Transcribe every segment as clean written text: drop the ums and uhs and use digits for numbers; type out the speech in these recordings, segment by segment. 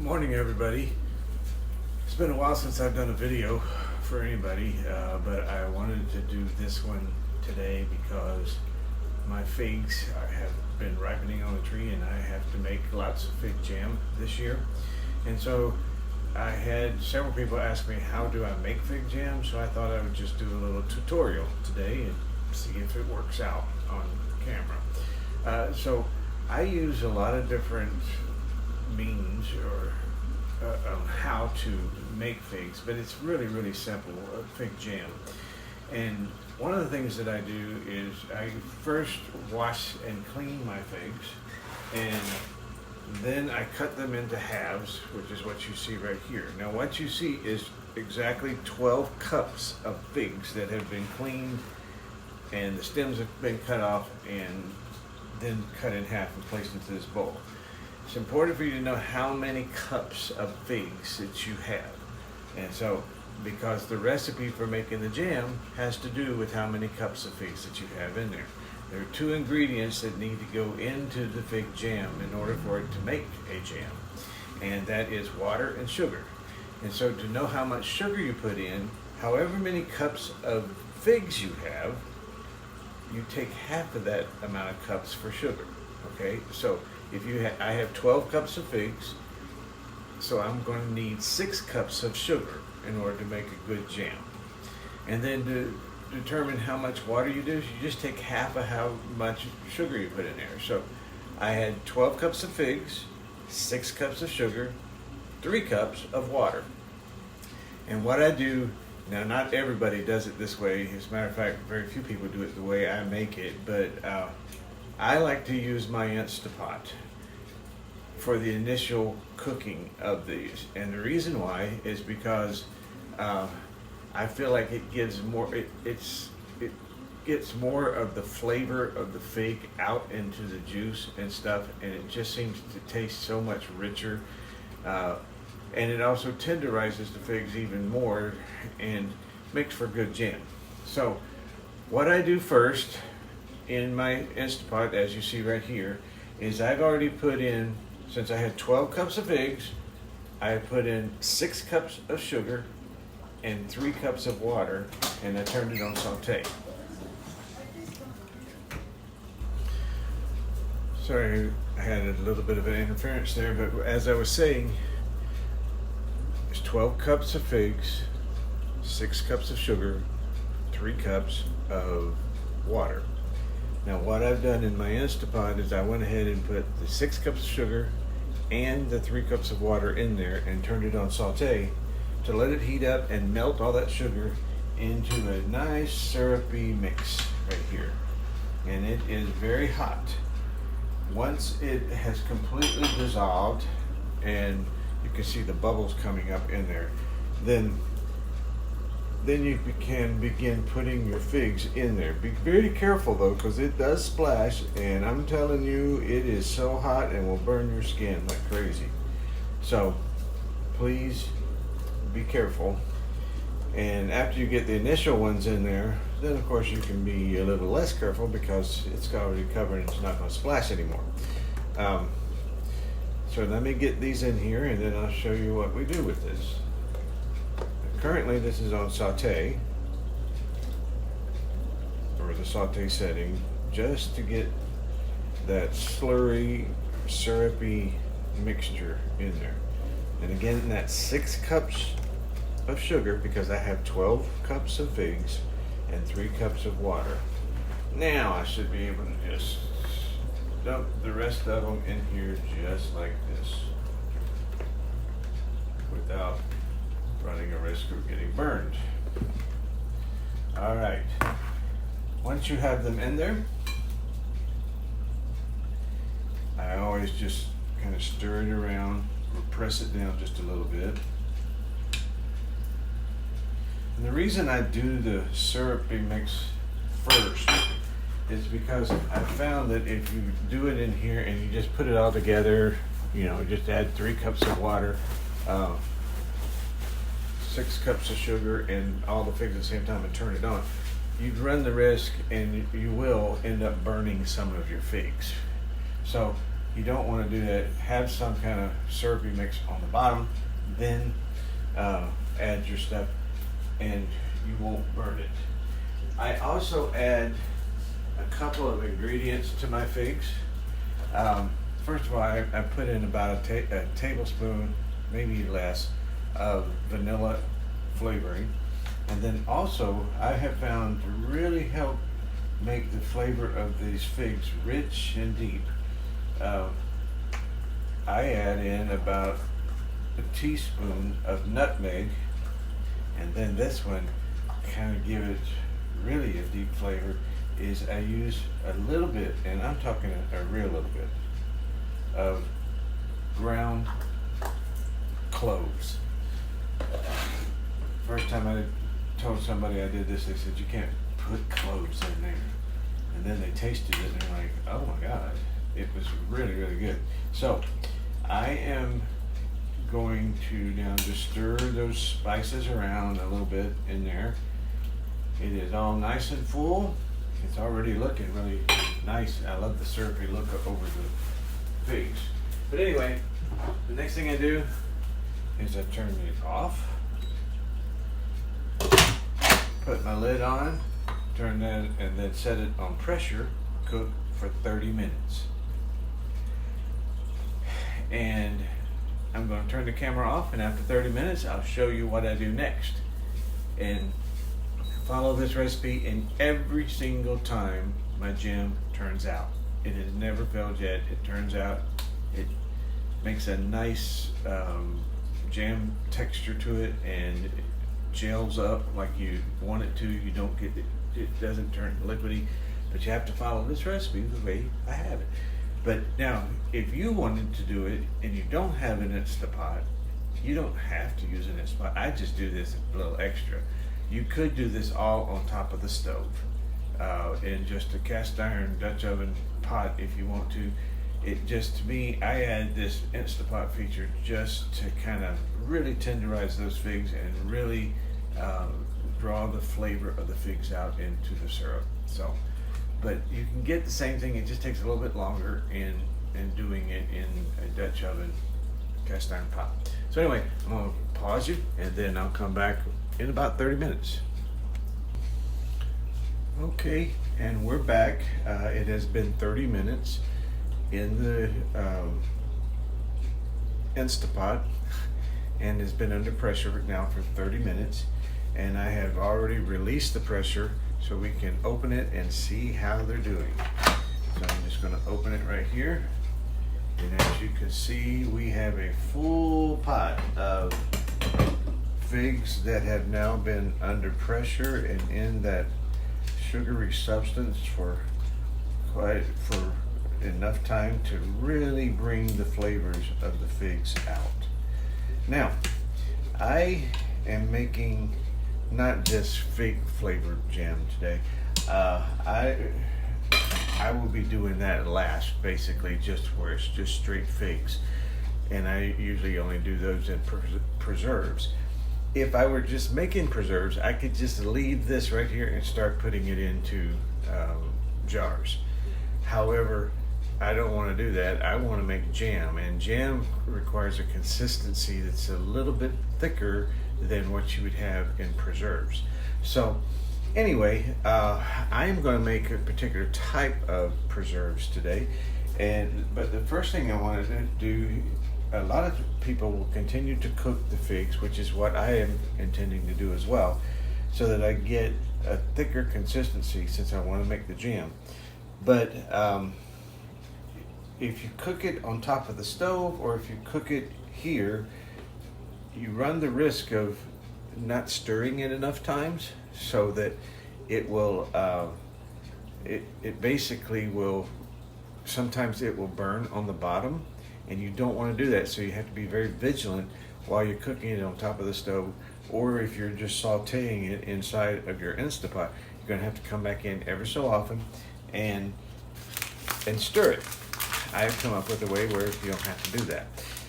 Morning, everybody. It's been a while since I've done a video for anybody, but I wanted to do this one today because my figs have been ripening on the tree and I have to make lots of fig jam this year. And so I had several people ask me, how do I make fig jam? So I thought I would just do a little tutorial today and see if it works out on camera. So I use a lot of different means or on how to make figs, but it's really simple, fig jam. And one of the things that I do is I first wash and clean my figs, and then I cut them into halves, which is what you see right here. Now what you see is exactly 12 cups of figs that have been cleaned and the stems have been cut off and then cut in half and placed into this bowl. It's important for you to know how many cups of figs that you have. And so, because the recipe for making the jam has to do with how many cups of figs that you have in there. There are two ingredients that need to go into the fig jam in order for it to make a jam. And that is water and sugar. And so to know how much sugar you put in, however many cups of figs you have, you take half of that amount of cups for sugar. Okay, so if I have 12 cups of figs, so I'm going to need 6 cups of sugar in order to make a good jam. And then to determine how much water you do, you just take half of how much sugar you put in there. So I had 12 cups of figs, 6 cups of sugar, 3 cups of water. And what I do, now not everybody does it this way, as a matter of fact, very few people do it the way I make it, but I like to use my Instapot for the initial cooking of these. And the reason why is because I feel like it gives more, it gets more of the flavor of the fig out into the juice and stuff, and it just seems to taste so much richer. And it also tenderizes the figs even more and makes for good jam. So what I do first in my Instapot, as you see right here, is I've already put in, since I had 12 cups of figs, I put in 6 cups of sugar and 3 cups of water, and I turned it on saute. Sorry, I had a little bit of an interference there, but as I was saying, it's 12 cups of figs, 6 cups of sugar, 3 cups of water. Now what I've done in my Instapot is I went ahead and put the 6 cups of sugar and the 3 cups of water in there and turned it on saute to let it heat up and melt all that sugar into a nice syrupy mix right here. And it is very hot. Once it has completely dissolved and you can see the bubbles coming up in there, then you can begin putting your figs in there. Be very careful though, because it does splash, and I'm telling you, it is so hot and will burn your skin like crazy. So please be careful. And after you get the initial ones in there, then of course you can be a little less careful because it's already covered and it's not going to splash anymore. So let me get these in here and then I'll show you what we do with this. Currently this is on saute, or the saute setting, just to get that slurry, syrupy mixture in there. And again, that's 6 cups of sugar because I have 12 cups of figs and 3 cups of water. Now I should be able to just dump the rest of them in here just like this without running a risk of getting burned. All right, once you have them in there, I always just kind of stir it around or press it down just a little bit. And the reason I do the syrupy mix first is because I found that if you do it in here and you just put it all together, you know, just add 3 cups of water, 6 cups of sugar and all the figs at the same time and turn it on, you'd run the risk and you will end up burning some of your figs. So you don't want to do that. Have some kind of syrupy mix on the bottom, then add your stuff, and you won't burn it. I also add a couple of ingredients to my figs. First of all, I put in about a tablespoon, maybe less, of vanilla flavoring. And then also, I have found to really help make the flavor of these figs rich and deep, I add in about a teaspoon of nutmeg, and then this one, kind of give it really a deep flavor, is I use a little bit, and I'm talking a real little bit, of ground cloves. First time I told somebody I did this, they said, you can't put cloves in there. And then they tasted it and they're like, oh my God, it was really, really good. So I am going to now just stir those spices around a little bit in there. It is all nice and full. It's already looking really nice. I love the syrupy look over the figs. But anyway, the next thing I do is I turn it off, put my lid on, turn that, and then set it on pressure, cook for 30 minutes. And I'm going to turn the camera off, and after 30 minutes, I'll show you what I do next. And follow this recipe, and every single time my jam turns out. It has never failed yet. It turns out, it makes a nice jam texture to it, and it gels up like you want it to. You don't get it, it doesn't turn liquidy, but you have to follow this recipe the way I have it. But now, if you wanted to do it and you don't have an Instapot, you don't have to use an Instapot. I just do this a little extra. You could do this all on top of the stove in just a cast iron Dutch oven pot if you want to. It just, to me, I add this Instapot feature just to kind of really tenderize those figs and really draw the flavor of the figs out into the syrup. So, but you can get the same thing. It just takes a little bit longer in doing it in a Dutch oven cast iron pot. So anyway, I'm gonna pause you, and then I'll come back in about 30 minutes. Okay, and we're back. It has been 30 minutes in the Instapot, and has been under pressure now for 30 minutes, and I have already released the pressure so we can open it and see how they're doing. So I'm just going to open it right here, and as you can see, we have a full pot of figs that have now been under pressure and in that sugary substance for enough time to really bring the flavors of the figs out. Now, I am making not just fig flavored jam today. I will be doing that last, basically, just where it's just straight figs, and I usually only do those in preserves. If I were just making preserves, I could just leave this right here and start putting it into jars. However, I don't want to do that. I want to make jam, and jam requires a consistency that's a little bit thicker than what you would have in preserves. So anyway, I am going to make a particular type of preserves today, but the first thing I wanted to do, a lot of people will continue to cook the figs, which is what I am intending to do as well, so that I get a thicker consistency since I want to make the jam. But if you cook it on top of the stove, or if you cook it here, you run the risk of not stirring it enough times, so that it will it basically will, sometimes it will burn on the bottom, and you don't want to do that. So you have to be very vigilant while you're cooking it on top of the stove, or if you're just sauteing it inside of your Instapot, you're going to have to come back in ever so often and stir it. I've come up with a way where you don't have to do that.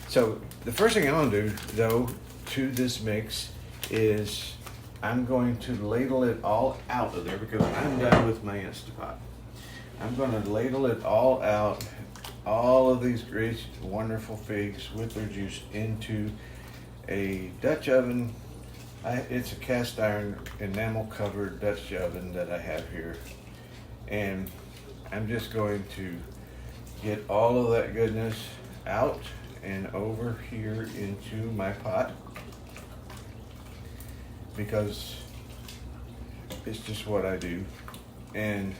So the first thing I'm going to do, though, to this mix is I'm going to ladle it all out of there, because I'm done with my Instapot. I'm going to ladle it all out all of these great, wonderful figs with their juice into a Dutch oven. It's a cast iron enamel covered Dutch oven that I have here. And I'm just going to get all of that goodness out and over here into my pot, because it's just what I do. And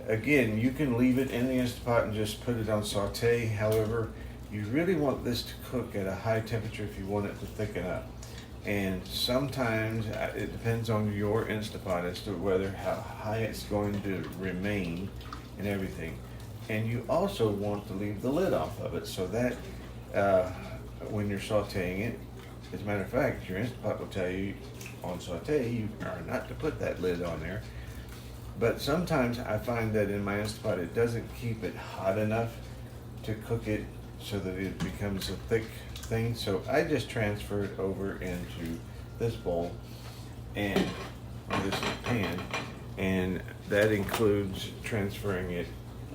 again, you can leave it in the Instant Pot and just put it on saute. However, you really want this to cook at a high temperature if you want it to thicken up. And sometimes it depends on your Instant Pot as to whether how high it's going to remain and everything. And you also want to leave the lid off of it so that when you're sauteing it, as a matter of fact, your Instant Pot will tell you on saute you are not to put that lid on there. But sometimes I find that in my Instant Pot it doesn't keep it hot enough to cook it so that it becomes a thick thing. So I just transfer it over into this bowl and this pan, and that includes transferring it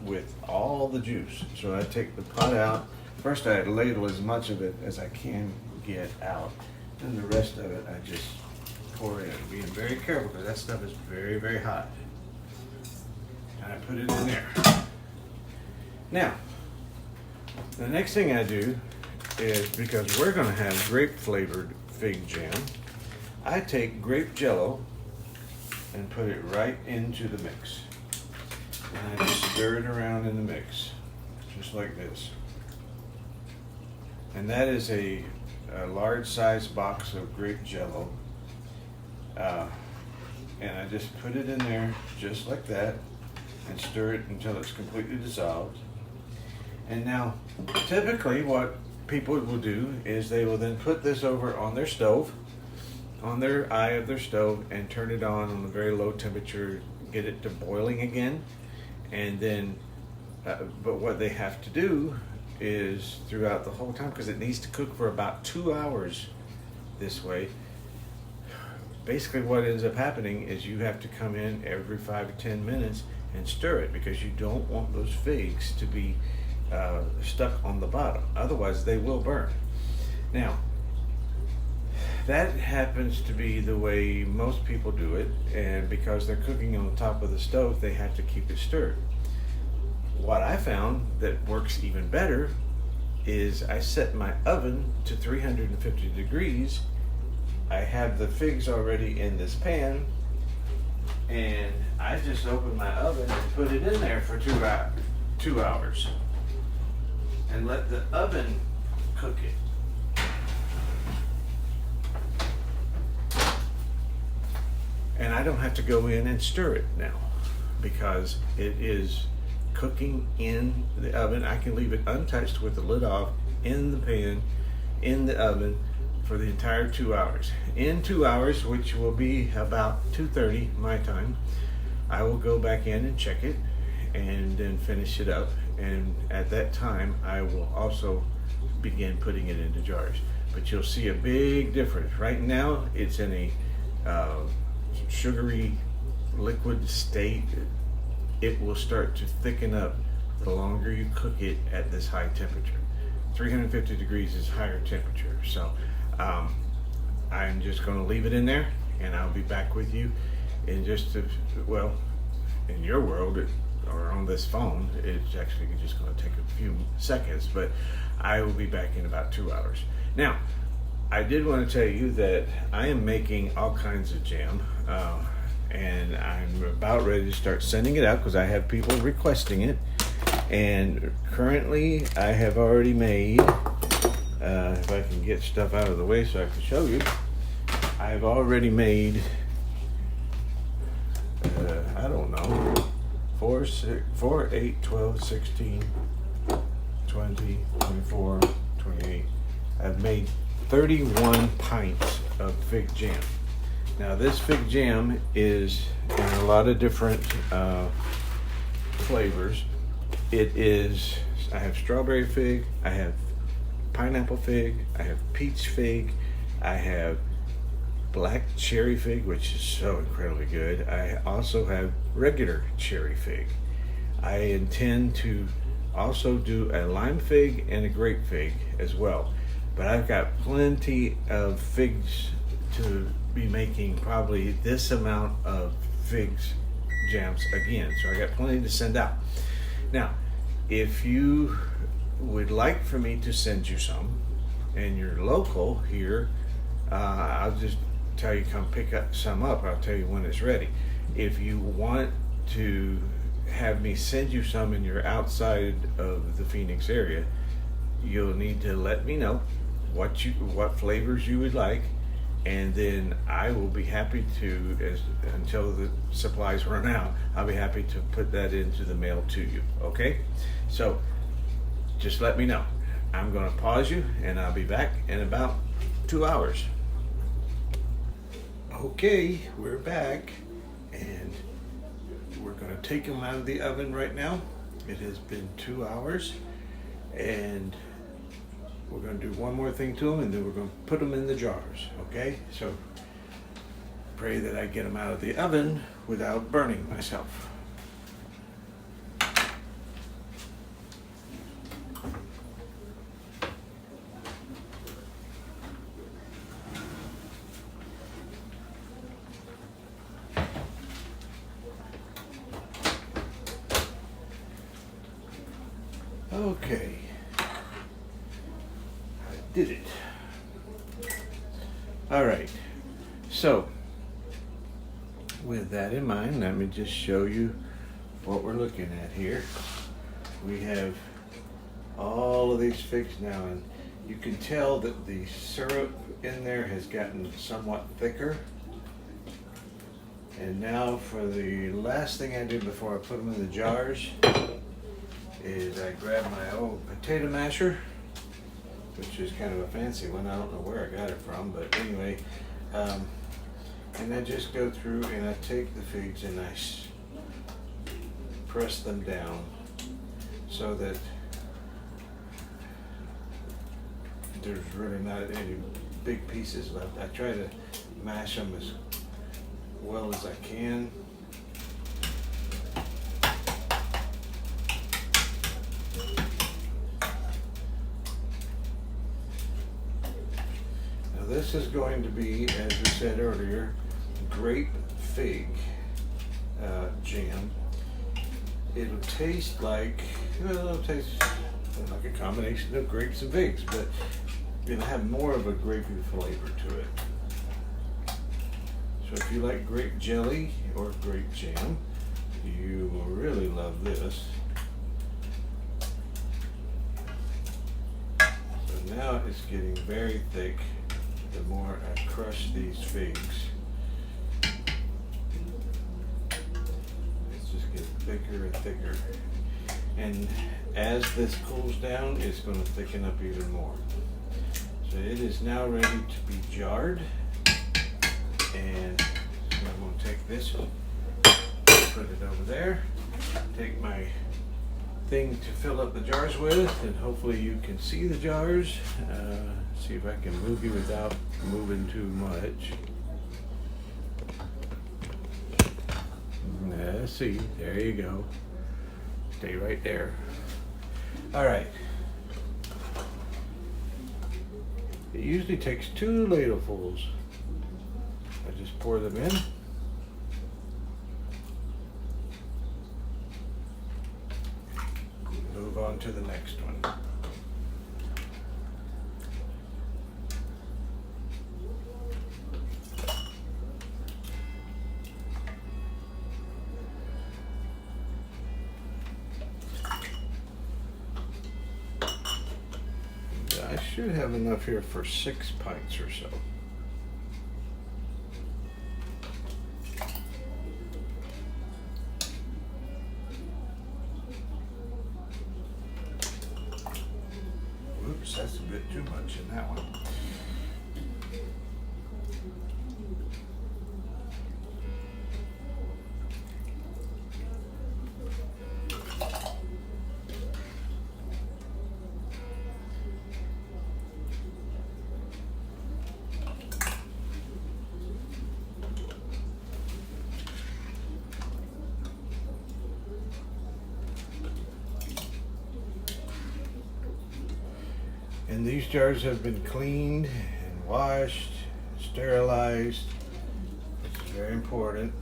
with all the juice. So I take the pot out. First I ladle as much of it as I can get out, and the rest of it I just pour in, being very careful because that stuff is very, very hot. And I put it in there. Now, the next thing I do is, because we're going to have grape flavored fig jam, I take grape jello and put it right into the mix. And I just stir it around in the mix, just like this. And that is a large size box of grape jello. And I just put it in there just like that and stir it until it's completely dissolved. And now, typically what people will do is they will then put this over on their stove, on their eye of their stove, and turn it on a very low temperature, get it to boiling again. And then, but what they have to do is throughout the whole time, because it needs to cook for about 2 hours this way, basically what ends up happening is you have to come in every 5 to 10 minutes and stir it, because you don't want those figs to be stuck on the bottom. Otherwise they will burn. Now, that happens to be the way most people do it, and because they're cooking on the top of the stove, they have to keep it stirred. What I found that works even better is I set my oven to 350 degrees. I have the figs already in this pan, and I just open my oven and put it in there for 2 hours and let the oven cook it. And I don't have to go in and stir it now because it is cooking in the oven. I can leave it untouched with the lid off in the pan, in the oven for the entire 2 hours. In 2 hours, which will be about 2:30 my time, I will go back in and check it and then finish it up. And at that time, I will also begin putting it into jars. But you'll see a big difference. Right now, it's in a sugary liquid state. It will start to thicken up the longer you cook it at this high temperature. 350 degrees is higher temperature. So I'm just going to leave it in there, and I'll be back with you in just well, in your world or on this phone, it's actually just going to take a few seconds, but I will be back in about 2 hours. Now, I did want to tell you that I am making all kinds of jam, and I'm about ready to start sending it out because I have people requesting it. And currently, I have already made, if I can get stuff out of the way so I can show you, I've already made, I don't know, 4, 8, 12, 16, 20, 24, 28. I've made 31 pints of fig jam. Now this fig jam is in a lot of different flavors. It is, I have strawberry fig, I have pineapple fig, I have peach fig, I have black cherry fig, which is so incredibly good. I also have regular cherry fig. I intend to also do a lime fig and a grape fig as well. But I've got plenty of figs to be making, probably this amount of figs jams again. So I got plenty to send out. Now, if you would like for me to send you some and you're local here, I'll just tell you come pick up some up. I'll tell you when it's ready. If you want to have me send you some and you're outside of the Phoenix area, you'll need to let me know what flavors you would like, and then I will be happy to, until the supplies run out, I'll be happy to put that into the mail to you. Okay, so just let me know. I'm going to pause you and I'll be back in about 2 hours. Okay, we're back, and we're going to take them out of the oven right now. It has been 2 hours, and we're going to do one more thing to them, and then we're going to put them in the jars. Okay, so pray that I get them out of the oven without burning myself. Okay, I did it. All right, so with that in mind, let me just show you what we're looking at here. We have all of these figs now, and you can tell that the syrup in there has gotten somewhat thicker. And now for the last thing I do before I put them in the jars is I grab my old potato masher, which is kind of a fancy one. I don't know where I got it from, but anyway, and I just go through and I take the figs and I press them down so that there's really not any big pieces left. I try to mash them as well as I can. This is going to be, as we said earlier, grape fig jam. It'll taste like, well, it'll taste like a combination of grapes and figs, but it'll have more of a grapey flavor to it. So if you like grape jelly or grape jam, you will really love this. So now it's getting very thick the more I crush these figs. It's just getting thicker and thicker. And as this cools down, it's going to thicken up even more. So it is now ready to be jarred. And so I'm going to take this, put it over there, take my thing to fill up the jars with, and hopefully you can see the jars. See if I can move you without moving too much. See, there you go. Stay right there. All right. It usually takes 2 ladlefuls. I just pour them in. Move on to the next one. I should have enough here for 6 pints or so. Oops, that's a bit too much in that one. And these jars have been cleaned and washed, sterilized, which is very important.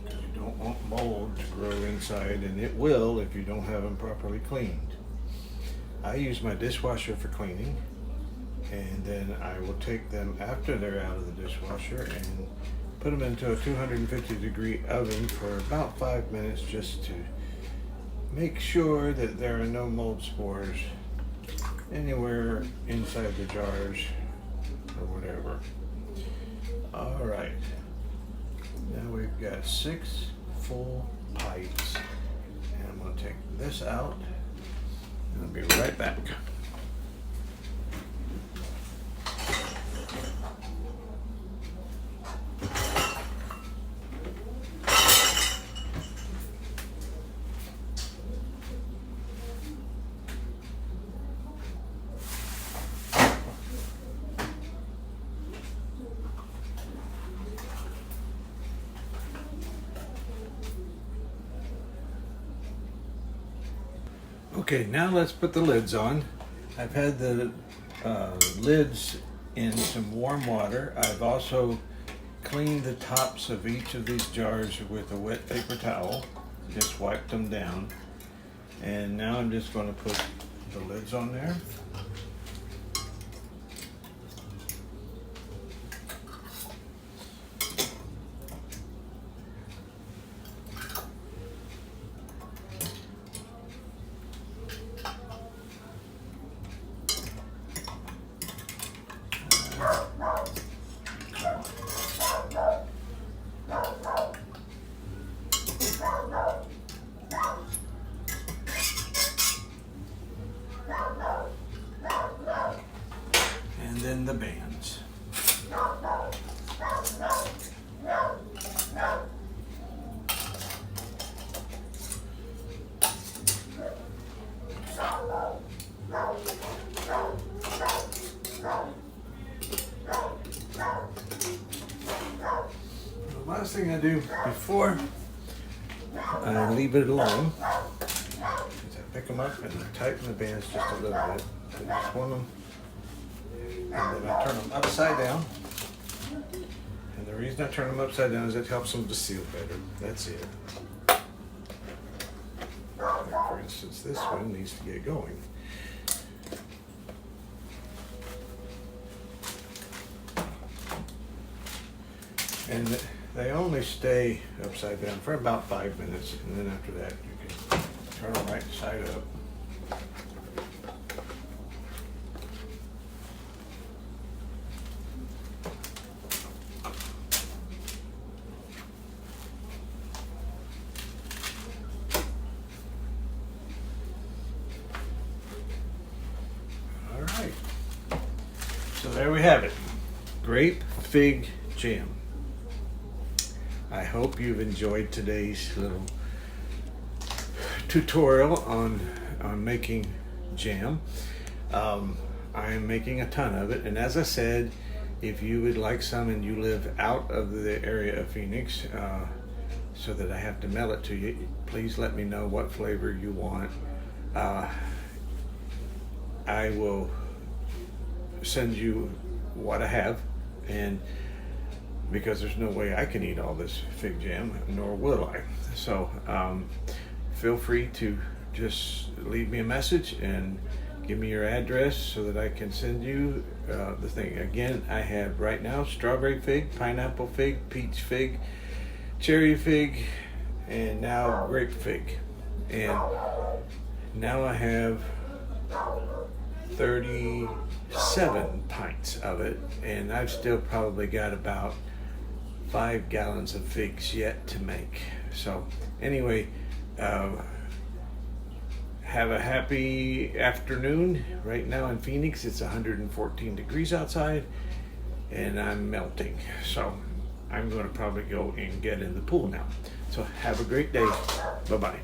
You don't want mold to grow inside, and it will if you don't have them properly cleaned. I use my dishwasher for cleaning, and then I will take them after they're out of the dishwasher and put them into a 250-degree oven for about 5 minutes just to make sure that there are no mold spores anywhere inside the jars or whatever. All right, now we've got 6 full pipes, and I'm going to take this out and I'll be right back. Okay, now let's put the lids on. I've had the lids in some warm water. I've also cleaned the tops of each of these jars with a wet paper towel. Just wiped them down. And now I'm just going to put the lids on there. And then the bands. The last thing I do before I leave it alone is I pick them up and I tighten the bands just a little bit. I just want them, and then I turn them upside down. And the reason I turn them upside down is it helps them to seal better. That's it. Like for instance, this one needs to get going. And they only stay upside down for about 5 minutes, and then after that you can turn them right side up. All right, so there we have it, grape fig jam. I hope you've enjoyed today's little tutorial on making jam. I am making a ton of it, and as I said, if you would like some and you live out of the area of Phoenix, so that I have to mail it to you, please let me know what flavor you want. I will send you what I have, and because there's no way I can eat all this fig jam, nor will I. So feel free to just leave me a message and give me your address so that I can send you the thing. Again, I have right now strawberry fig, pineapple fig, peach fig, cherry fig, and now grape fig. And now I have 37 pints of it, and I've still probably got about 5 gallons of figs yet to make. So anyway, have a happy afternoon. Right now in Phoenix it's 114 degrees outside and I'm melting, so I'm going to probably go and get in the pool now. So have a great day. Bye-bye.